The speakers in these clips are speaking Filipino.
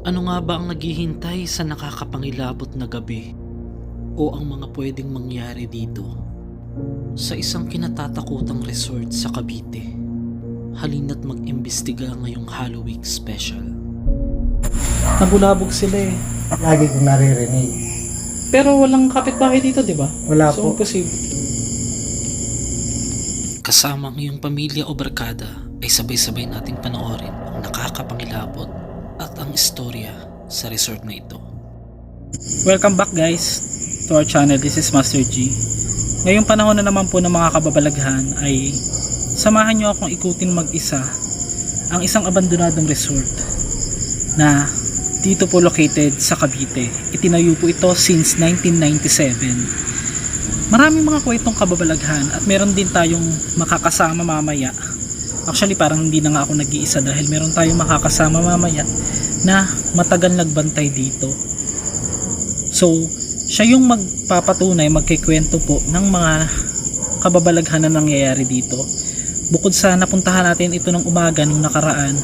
Ano nga ba ang naghihintay sa nakakapangilabot na gabi o ang mga pwedeng mangyari dito sa isang kinatatakutang resort sa Cavite? Halina't mag-imbestiga ngayong Halloween special. Nabulabog sila eh. Lagi kong naririnig. Pero walang kapitbahay dito, di ba? Wala So, po. imposible. Kasama ang iyong pamilya o barkada ay sabay-sabay nating panoorin ang nakakapangilabot at ang istorya sa resort na ito. Welcome back guys to our channel. This is Master G. Ngayong panahon na naman po ng mga kababalaghan ay samahan nyo akong ikutin mag-isa ang isang abandonadong resort na dito po located sa Cavite. Itinayo po ito since 1997. Maraming mga kwentong kababalaghan at meron din tayong makakasama mamaya. Actually parang hindi na nga ako nag-iisa dahil meron tayong makakasama mamaya na matagal nagbantay dito. So siya yung magpapatunay, magkikwento po ng mga kababalaghan na nangyayari dito. Bukod sa napuntahan natin ito ng umaga nung nakaraan,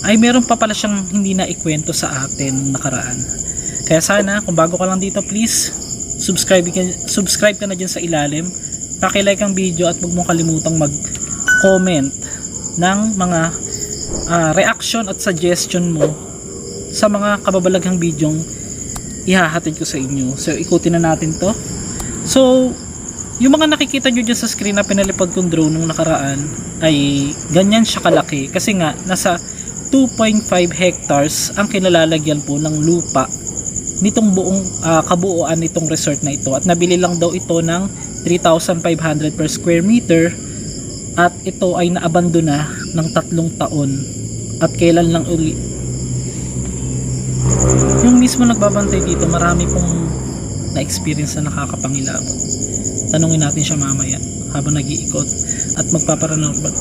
ay meron pa pala siyang hindi na ikwento sa atin nung nakaraan. Kaya sana kung bago ka lang dito, please subscribe ka na dyan sa ilalim, paki-like ang video at huwag mong kalimutang mag-comment ng mga reaction at suggestion mo sa mga kababalaghang bidyong ihahatid ko sa inyo. So ikutin na natin to. So yung mga nakikita nyo dyan sa screen na pinalipad kong drone nung nakaraan ay ganyan siya kalaki kasi nga nasa 2.5 hectares ang kinalalagyan po ng lupa nitong buong kabuuan nitong resort na ito, at nabili lang daw ito ng 3,500 per square meter at ito ay naabandona ng 3 taon. At kailan lang uli yung mismo nagbabantay dito, marami pong na-experience na nakakapangilabot. Tanungin natin siya mamaya habang nag-iikot at magpaparanorbal.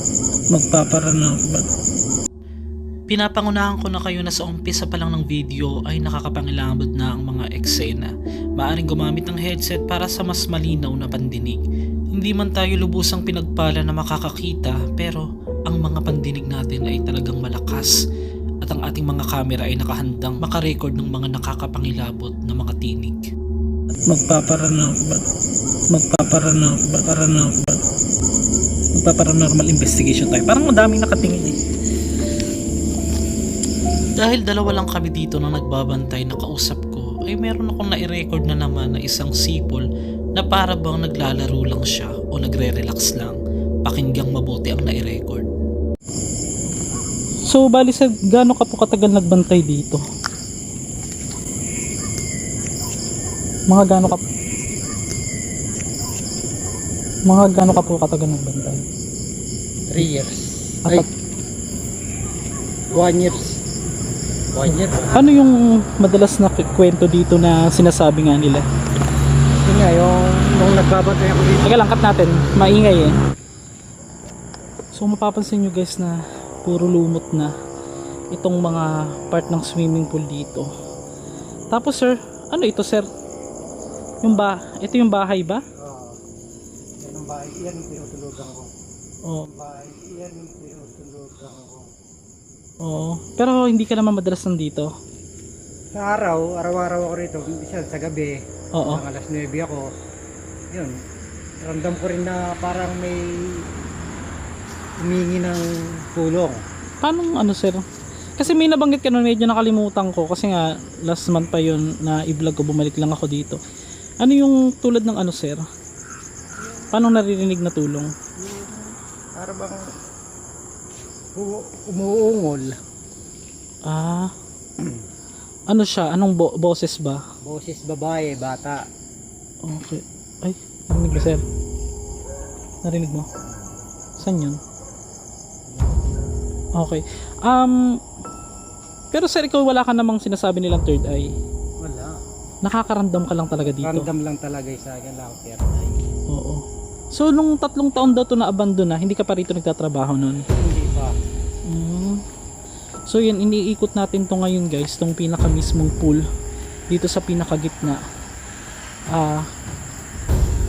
Pinapangunahan ko na kayo na sa umpisa pa lang ng video ay nakakapangilabot na ang mga eksena. Maaring gumamit ng headset para sa mas malinaw na pandinig. Hindi man tayo lubusang pinagpala na makakakita, pero ang mga pandinig natin ay talagang malakas at ang ating mga camera ay nakahandang makarecord ng mga nakakapangilabot na mga tinig. Magpaparanormal investigation tayo. Parang madaming nakatingin eh. Dahil dalawa lang kami dito na nagbabantay na kausap ko, ay meron akong nai-record na naman na isang sipol na para bang naglalaro lang siya o nagre-relax lang. Pakinggang mabuti ang nai-record. So bali sa gaano ka po katagal nagbantay dito? Mga gaano ka po katagal nagbantay? 3 years. At, 1 years. 1 year. ano yung madalas na kwento dito na sinasabi nga nila? Yun nga, yung nagbabantay ako dito. Teka lang, cut natin. Maingay eh. So mapapansin nyo guys na puro lumot na itong mga part ng swimming pool dito. Tapos sir, ano ito sir? Ito yung bahay ba? Yan ang bahay. Yan yung tinutulugan ko. Oo. Bahay. Yan yung tinutulugan ko. Oo. Pero hindi ka naman madalas nandito. Sa araw-araw ako rito. Minsan sa gabi. Oo. Mga alas 9 ako. Yun. Ramdam ko rin na parang may humingi ng tulong. Paano ano sir? Kasi may nabanggit ka nun, medyo nakalimutan ko. Kasi nga last month pa yun na i-vlog ko, bumalik lang ako dito. Ano yung tulad ng ano sir? Paano naririnig na tulong? Para bang umuungol. Ano siya? Anong boses ba? Boses babae, bata. Okay. Ay, narinig ba sir? Narinig mo? Saan yun? Okay. Pero sir, ikaw wala ka namang sinasabi nilang third eye. Wala. Nakakaramdam ka lang talaga dito. Random lang talaga sa akin lang. Oo. So nung 3 taon daw to na abandon na, hindi ka pa rito nagtatrabaho nun? Hindi pa. So yun, iniikot natin to ngayon guys, tong pinaka mismong pool dito sa pinakagitna.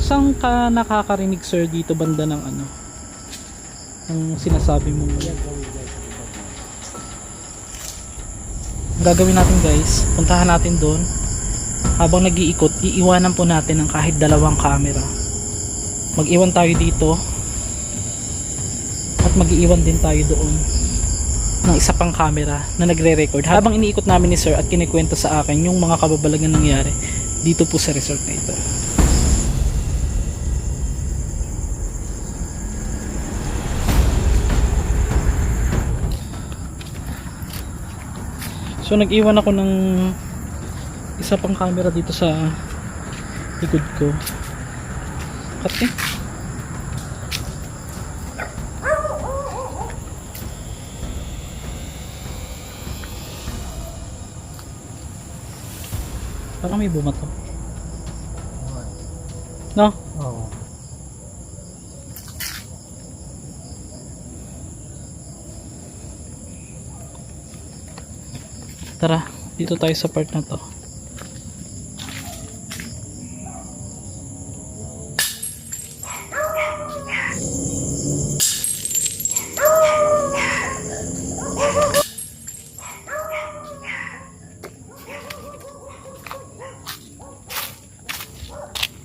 Saan ka nakakarinig sir dito banda ng ano? Ang sinasabi mo? Gagawin natin guys, puntahan natin doon. Habang nag-iikot, iiwanan po natin ng kahit dalawang camera. Mag-iwan tayo dito at mag-iwan din tayo doon ng isa pang camera na nagre-record habang iniikot namin ni sir at kinikwento sa akin yung mga kababalagan nangyari dito po sa resort na ito. So nag-iwan ako ng isa pang camera dito sa likod ko. Kasi parang may bumato. No? Oo. Tara, dito tayo sa part na to.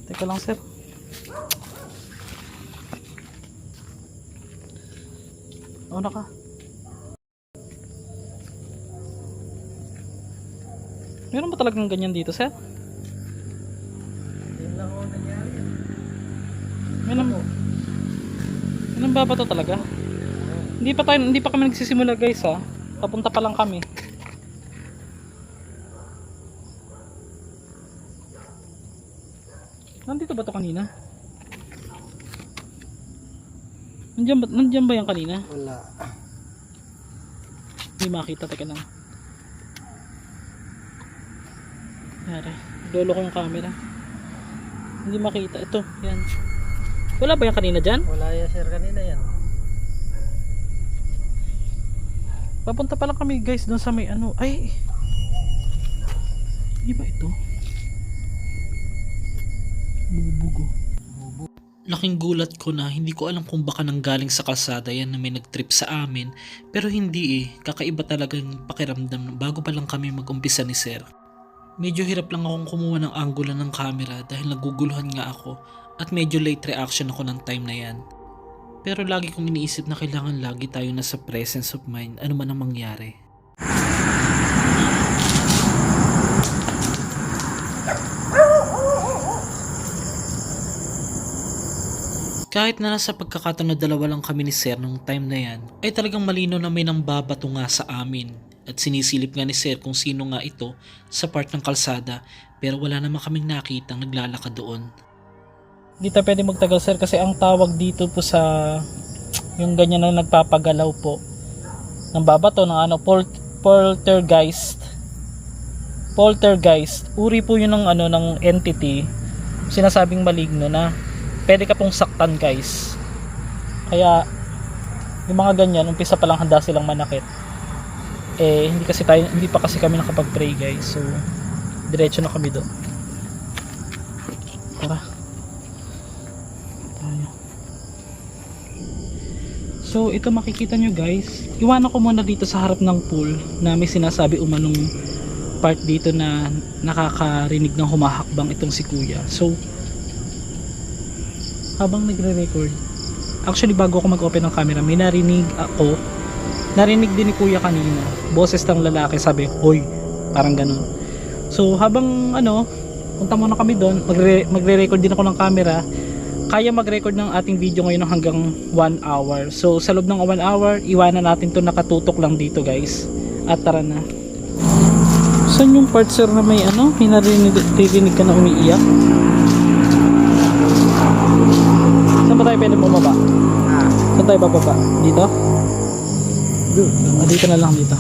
Teka lang sir. Una ka. Meron ba talagang ganyan dito sir? Yun lang ako nangyari. May nambabato talaga? Hindi pa kami nagsisimula guys ha. Papunta pa lang kami. Nandito ba to kanina? Nandiyan ba yan kanina? Wala. Hindi makita, teka lang. Yari, lolo ko yung camera. Hindi makita, ito, yan. Wala ba yan kanina dyan? Wala yan sir kanina yan. Papunta pa lang kami guys doon sa may ano. Ay! Hindi ba ito? Bubugo. Laking gulat ko na hindi ko alam kung baka nanggaling sa kalsada yan na may nagtrip sa amin, pero hindi kakaiba talaga yung pakiramdam bago pa lang kami mag-umpisa ni sir. Medyo hirap lang akong kumuha ng angulo ng camera dahil naguguluhan nga ako at medyo late reaction ako ng time na yan. Pero lagi kong iniisip na kailangan lagi tayo nasa presence of mind ano man ang mangyari. Kahit na nasa pagkakataon na dalawa lang kami ni sir nung time na yan, ay talagang malino na may nangbabato nga sa amin. At sinisilip nga ni sir kung sino nga ito sa part ng kalsada, pero wala naman kaming nakitang naglalakad doon. Di tayo pwede magtagal sir kasi ang tawag dito po sa yung ganyan na nagpapagalaw po ng babato ng ano, poltergeist. Uri po yun ng ano, ng entity sinasabing maligno na pwede ka pong saktan guys. Kaya yung mga ganyan umpisa pa lang handa silang manakit. Hindi pa kasi kami nakapag-pray guys. So diretso na kami doon. Tara. Tayo. So ito makikita nyo guys. Iwanan ko muna dito sa harap ng pool na may sinasabi umanong part dito na nakakarinig ng humahakbang itong si kuya. So habang nagre-record, actually bago ako mag-open ng camera, may narinig din ni kuya kanina, boses ng lalaki, sabi, hoy, parang ganun. So habang punta muna kami doon, magre-record din ako ng camera. Kaya mag-record ng ating video ngayon ng hanggang 1 hour. So sa loob ng 1 hour, iwanan natin to, nakatutok lang dito guys. At tara na. Saan yung part sir na may may narinig ka na umiiyak? Saan ba tayo pwede bumaba? Saan tayo bababa? Dito? Dito na lang dito.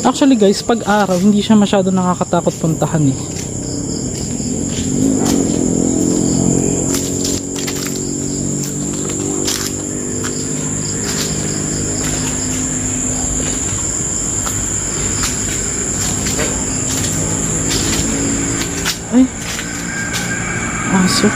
Actually guys, pag araw hindi siya masyado nakakatakot puntahan eh. Ay, aso.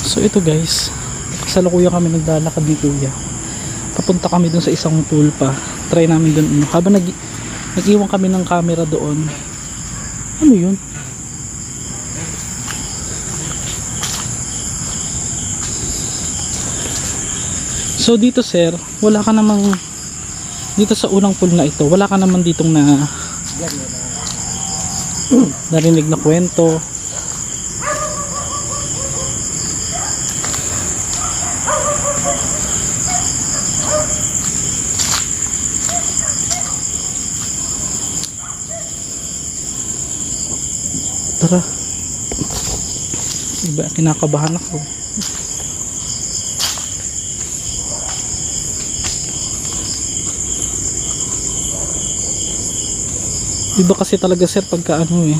So ito guys, kasalukuyan kami naglalakad ni kuya. Papunta kami dun sa isang pool pa. Try namin dun. Habang nag-iwan kami ng camera doon. Ano yun? So dito sir, wala ka namang dito sa unang pool na ito, wala ka naman ditong narinig na kwento. Tara. Iba, kinakabahan ako. Iba kasi talaga sir pagka ano eh.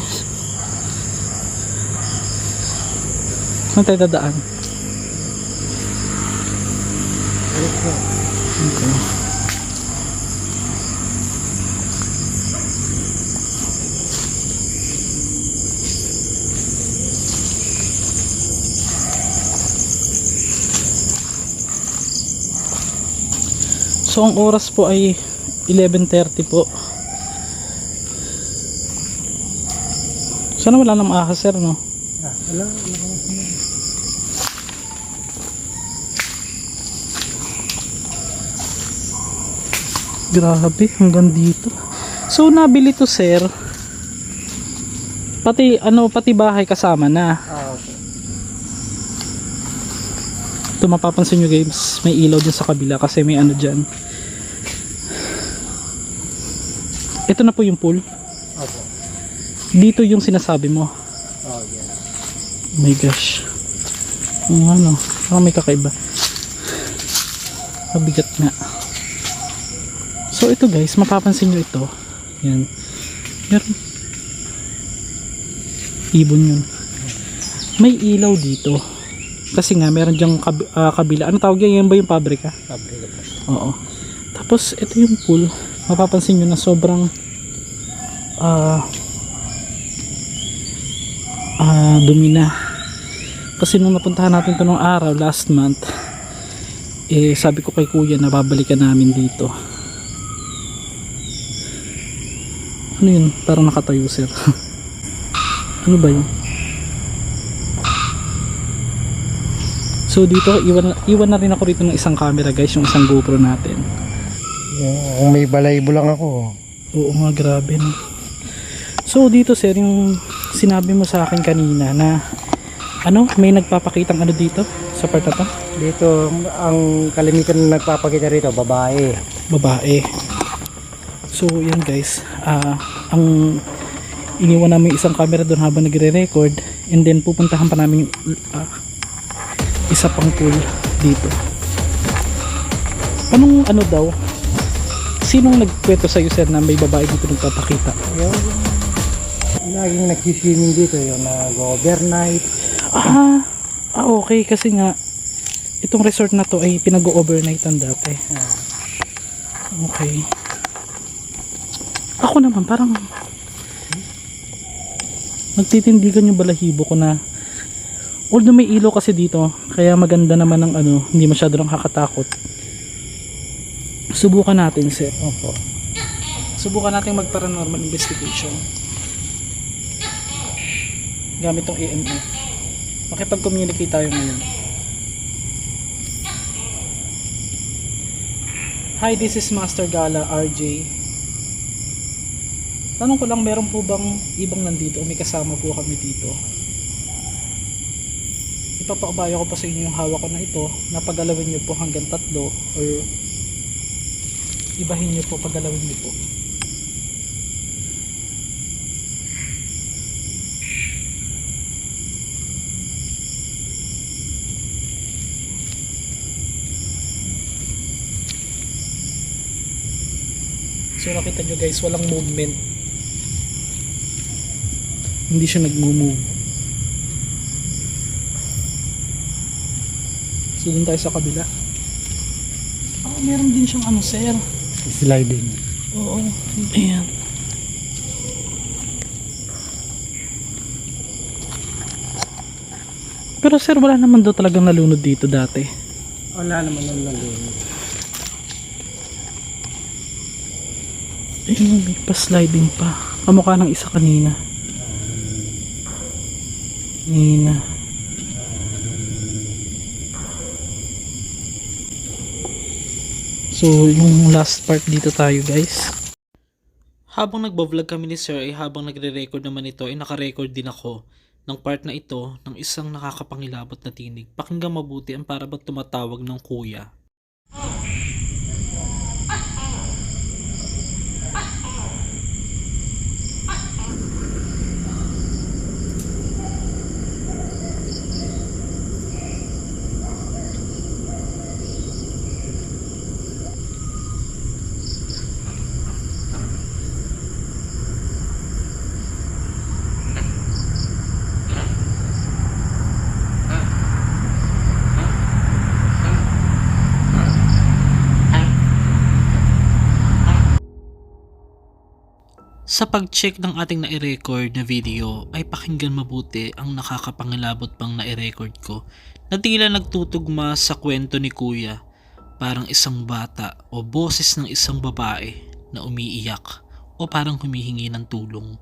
Saan tayo dadaan? Okay. So ang oras po ay 11:30 po. Sana wala nang ahas sir, no? Wala. Grabe, hanggang dito. So nabili to sir. Pati pati bahay kasama na. Okay. Ito mapapansin nyo guys, may ilaw din sa kabila kasi may ano dyan. Ito na po yung pool. Opo. Dito yung sinasabi mo. Oh, yeah. Oh my gosh. Ano, parang may kakaiba. Mabigat nga. So ito guys, mapapansin nyo ito. Yan. Meron. Ibon yun. May ilaw dito. Kasi nga meron dyang kabila. Ano tawag yan? Yan ba yung pabrika? Pabrika po. Oo. Tapos ito yung pool. Mapapansin nyo na sobrang dumi na. Kasi nung napuntahan natin ito nung araw, last month, eh sabi ko kay kuya na babalikan namin dito. Ano yun? Parang nakatayo sir. Ano ba yun? So dito, iwan na rin ako rito ng isang camera guys, yung isang GoPro natin. Kung may balaybo lang ako. Oo nga, grabe no. So dito sir, yung sinabi mo sa akin kanina na may nagpapakitang ano dito sa part na to? Dito, ang kalimitan na nagpapakita rito, babae. Babae. So yan guys, ang iniwan namin isang camera doon habang nagre-record, and then pupuntahan pa namin isa pang pool dito. Anong daw? Sinong nagkwento sa iyo sir na may babae dito nagpapakita? Yung laging nagsiswimming dito, yung nag-overnight. Okay, kasi nga itong resort na to ay pinag-overnightan dati. Okay. Ako naman parang nagtitindigan yung balahibo ko na although may ilaw kasi dito, kaya maganda naman ng hindi masyado nang kakatakot. Subukan natin sir. Opo. Subukan natin mag-paranormal investigation gamit tong EMF. Makipag-communicate tayo ngayon. Hi, this is Master Gala RJ. Tanong ko lang, meron po bang ibang nandito o may kasama po kami dito? Ipapakabayo ko pa sa inyo yung hawak ko na ito, na pagalawin nyo po hanggang 3 or ibahin nyo po, pagalawin nyo po. So nakita nyo guys, walang movement. Hindi siya nag-move. So dun tayo sa kabila. Meron din siyang sir. Sliding. Oo. Ayan. Pero sir, wala naman daw talagang nalunod dito dati. Wala naman ang nalunod. Ayun, may pa-sliding pa. Kamukha ng isa kanina. So, yung last part dito tayo guys. Habang nagbo-vlog kami ni Sir ay habang nagre-record naman ito ay naka-record din ako ng part na ito ng isang nakakapangilabot na tinig. Pakinggan mabuti ang para bang tumatawag ng kuya. Sa pag-check ng ating nai-record na video ay pakinggan mabuti ang nakakapangilabot pang nai-record ko na tila nagtutugma sa kwento ni kuya, parang isang bata o boses ng isang babae na umiiyak o parang humihingi ng tulong.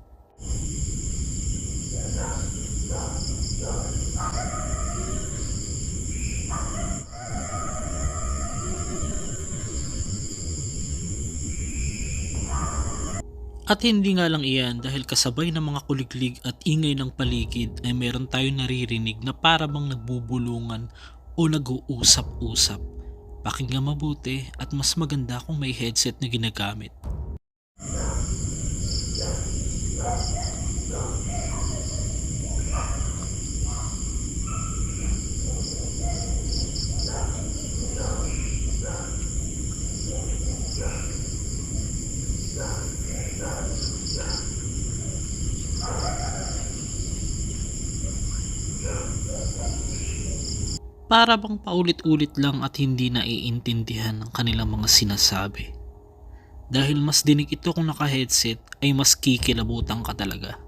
At hindi nga lang iyan dahil kasabay ng mga kuliglig at ingay ng paligid ay meron tayong naririnig na para bang nagbubulungan o nag-uusap-usap. Pakinggan mabuti at mas maganda kung may headset na ginagamit. Para bang paulit-ulit lang at hindi naiintindihan ang kanilang mga sinasabi. Dahil mas dinig ito kung naka-headset ay mas kikilabutan ka talaga.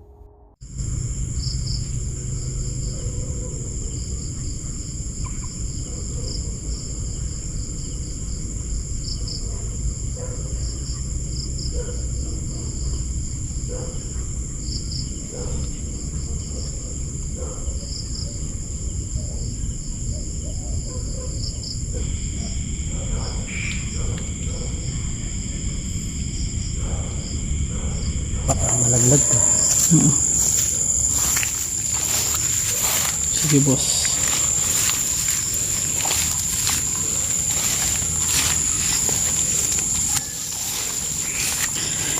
Malaglag to. Sige boss.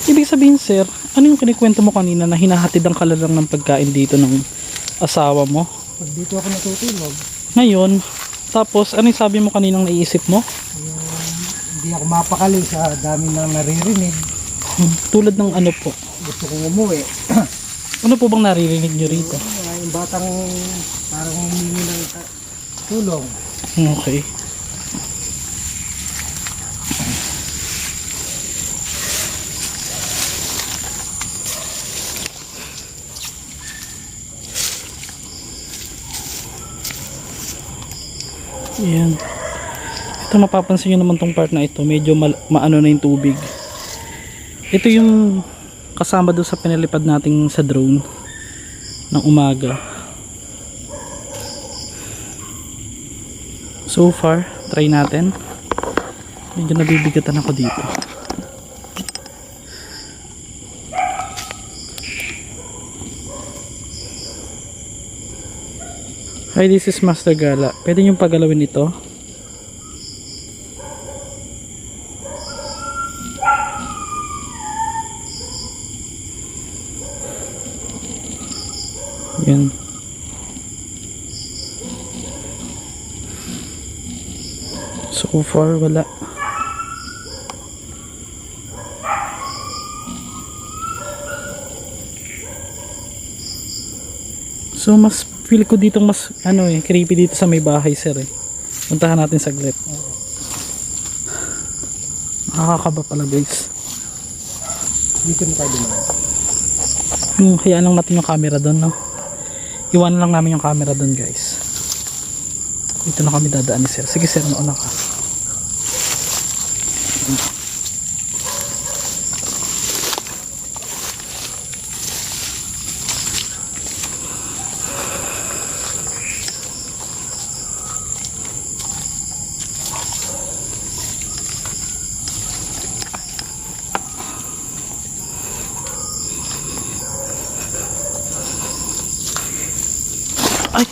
Ibig sabihin sir, ano yung kinikwento mo kanina na hinahatid ang kalalang ng pagkain dito ng asawa mo? Pag dito ako natutulog, Ngayon, tapos ano yung sabi mo kaninang naiisip mo? hindi ako mapakali sa dami ng naririnig. Tulad ng ano po? Gusto kong umuwi. Ano po bang naririnig nyo rito? Yung batang parang humingi ng tulong. Okay. Ayan. Ito mapapansin nyo naman tong part na ito. Medyo maano na yung tubig. Ito yung kasama doon sa pinalipad nating sa drone ng umaga. So far, try natin. Medyo nabibigatan ako dito. Hi, this is Master Gala. Pwede nyo pagalawin ito? Yan. So far, wala. So mas feel ko dito mas creepy dito sa may bahay sir eh. Puntahan natin saglit. Nakakakaba pala guys. Dito na tayo dumaan. Hayaan lang natin yung camera doon no. Iwan lang namin yung camera doon guys. Dito na kami dadaan ni sir. Sige sir, mauna ka. Ay!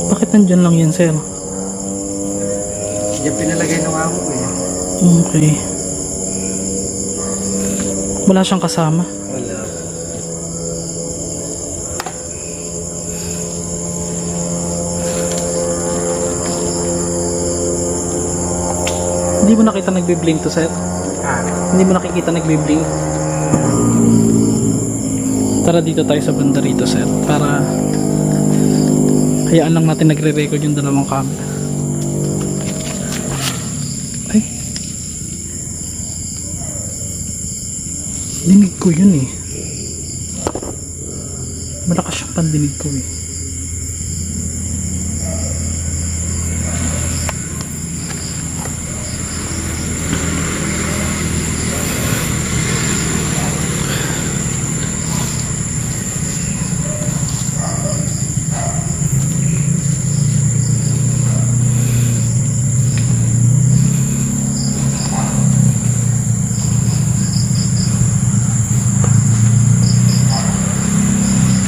Bakit nandyan lang yan sir? Yan pinalagay ng amo ko eh. Okay. Wala siyang kasama. Wala. Hindi mo nakita nagbi-blink to sir? Hindi mo nakikita nagbi-blink? Tara dito tayo sa banda rito sir. Para hayaan lang natin nagre-record yung dalawang camera. Ay. Dinig ko yun eh. Malakas yung pandinig ko eh.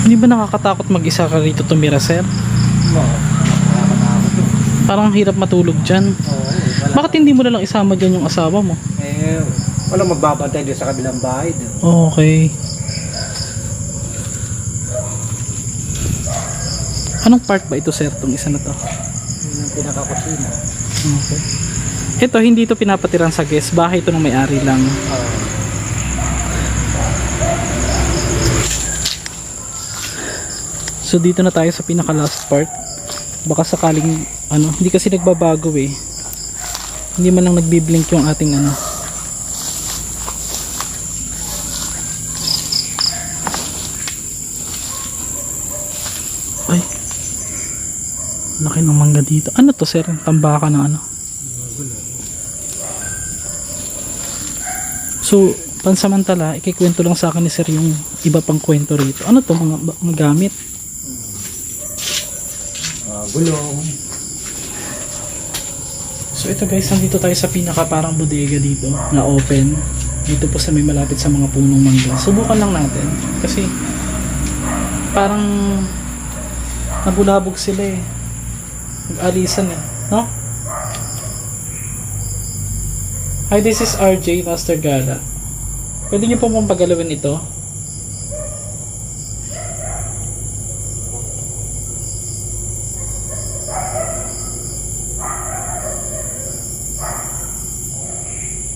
Hindi ba nakakatakot mag-isa ka rito tumira, sir? Oo. Nakakatakot yun. Parang hirap matulog dyan. Oo, wala. Bakit hindi mo na lang isama dyan yung asawa mo? Eh, wala magbabantay doon sa kabilang bahay doon. Okay. Anong part ba ito, sir, itong isa na to? Yun ang pinakakusina. Okay. Ito, hindi ito pinapatiran sa guest. Bahay ito ng may-ari lang. Oo. So dito na tayo sa pinaka last part. Baka sakaling ano, hindi kasi nagbabago eh. Hindi man lang nagbi-blink yung ating ano. Ay. Laki ng mangga dito. Ano to sir? Tambaka ng ano? So, pansamantala, ikikwento lang sa akin ni sir yung iba pang kwento rito. Ano to mga gamit? Gulong. So ito guys, nandito tayo sa pinaka parang bodega dito na open. Dito po sa may malapit sa mga punong mangga. Subukan lang natin kasi parang nabulabog sila eh. Nag-alisan eh, no? Hi, this is RJ Master Gala. Pwede niyo po mong pagalawin ito?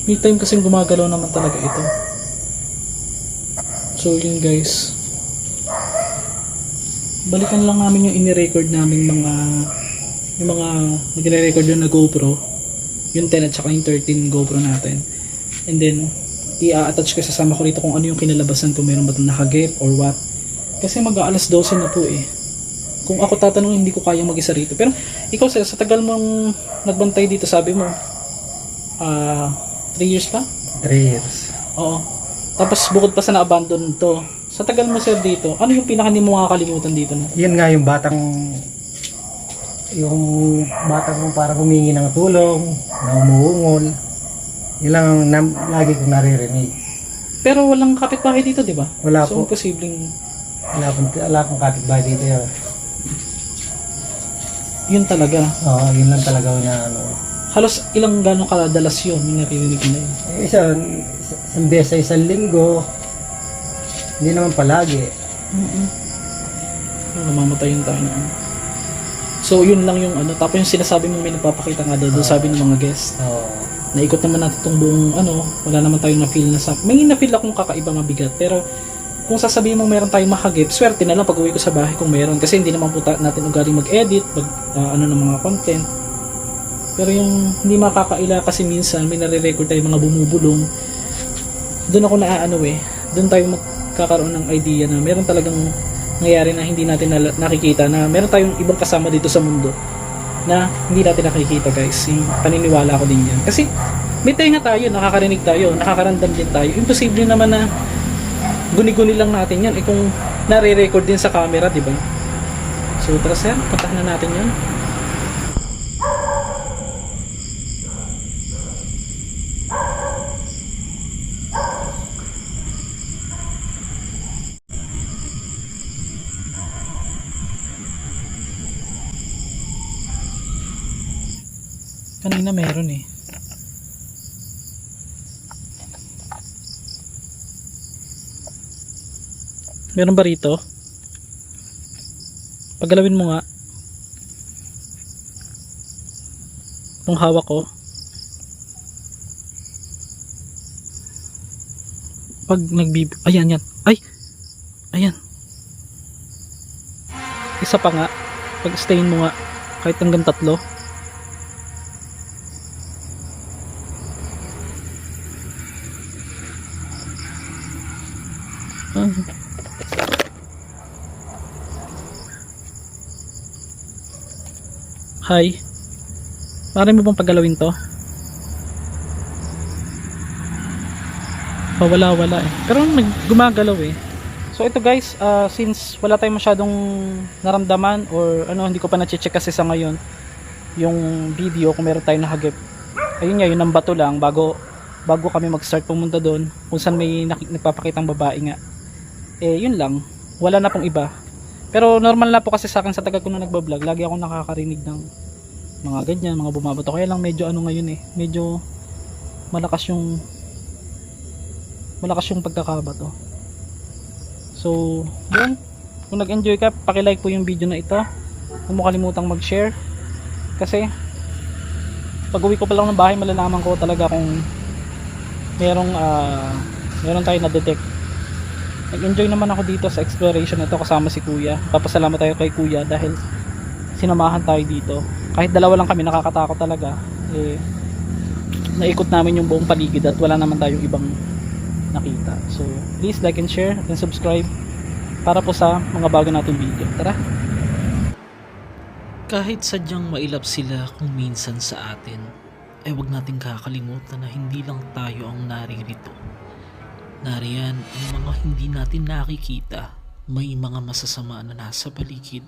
May time kasing gumagalaw naman talaga ito. So yun guys, balikan lang namin yung ini-record naming yung mga nagre-record yun na GoPro, yung 10 at saka yung 13 GoPro natin, and then i-attach ko, sasama ko rito kung ano yung kinalabasan, kung meron ba itong nakagip or what, kasi mag-aalas 12 na po eh. Kung ako tatanungin, hindi ko kayang mag-isa rito. Pero ikaw sir, sa tagal mong nagbantay dito, sabi mo 3 years pa? 3 years. Oo. Tapos bukod pa sa na-abandon to, sa tagal mo sir dito, ano yung pinaka hindi mo makakalimutan dito no? Yan nga yung batang parang humingi ng tulong, na umuungol. Yun lang ang lagi kong naririnig. Pero walang kapitbahay dito, di ba? Wala So, po. posibleng Wala akong kapitbahay dito. Yun talaga. Oo, yun lang talaga na ano. Halos ilang gano'ng kadalas yun, yung naririnig mo na yun. Isang beses sa isang linggo. Hindi naman palagi. Namamatay yung tayo na ano. So yun lang yung ano. Tapos yung sinasabi mo may nagpapakita nga doon, sabi ng mga guest. Oo. Naikot naman natin itong buong ano, wala naman tayong na-feel na sa... May na-feel akong kakaibang mabigat, pero kung sasabihin mo meron tayong mahagip, swerte na lang pag uwi ko sa bahay kung meron. Kasi hindi naman po natin ugaling mag-edit, ano ng mga content. Pero yung hindi makakaila kasi minsan may nare-record tayo mga bumubulong. Doon ako naaano doon tayo magkakaroon ng idea na meron talagang nangyayari na hindi natin nakikita, na meron tayong ibang kasama dito sa mundo na hindi natin nakikita, guys. Yung paniniwala ko din yan. Kasi may tenga tayo, nakakarinig tayo, nakakaramdam din tayo. Imposible naman na guni-guni lang natin yan. Kung nare-record din sa camera, di ba? So, tara sir, puntahan na natin yan. Kanina meron Meron ba rito? Paggalawin mo nga. Itong hawak ko. Pag ayan yan. Ay! Ayan. Isa pa nga. Pag stayin mo nga. Kahit hanggang 3. Hi. Maaari mo bang paggalawin to? Pawala-wala pero gumagalaw So ito guys, since wala tayong masyadong naramdaman or ano, hindi ko pa na-check kasi sa ngayon yung video kung meron tayong nahagip. Ayun nga, yun ang bato lang bago kami mag-start pumunta doon kung saan may nagpapakitang babae nga. Yun lang, wala na pong iba. Pero normal na po kasi sa akin sa tagal ko na nagbablog, lagi akong nakakarinig ng mga ganyan, mga bumabato. Kaya lang medyo ano ngayon medyo malakas yung pagkakabato. So, yun. Kung nag-enjoy ka, paki-like po yung video na ito. Huwag mo kalimutang mag-share. Kasi pag uwi ko pa lang ng bahay, malalaman ko talaga kung meron tayo na-detect. Nag-enjoy naman ako dito sa exploration na ito kasama si Kuya. Papasalamat tayo kay Kuya dahil sinamahan tayo dito. Kahit dalawa lang kami, nakakatakot talaga. Naikot namin yung buong paligid at wala naman tayong ibang nakita. So, please like and share and subscribe para po sa mga bago nating video. Tara! Kahit sadyang mailap sila kung minsan sa atin, ay huwag nating kakalimutan na hindi lang tayo ang naririto. Nariyan ang mga hindi natin nakikita. May mga masasama na nasa paligid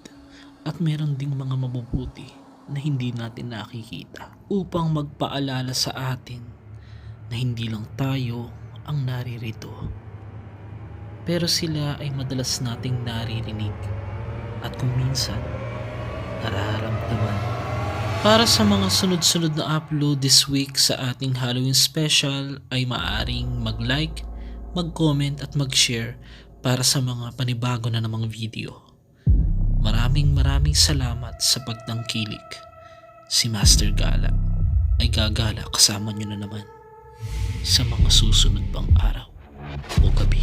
at meron ding mga mabubuti na hindi natin nakikita upang magpaalala sa atin na hindi lang tayo ang naririto. Pero sila ay madalas nating naririnig at kung minsan nararamdaman. Para sa mga sunod-sunod na upload this week sa ating Halloween special ay maaaring mag-like, mag-comment at mag-share para sa mga panibago na namang video. Maraming salamat sa pagtangkilik. Si Master Gala ay gagala kasama nyo na naman sa mga susunod pang araw o gabi.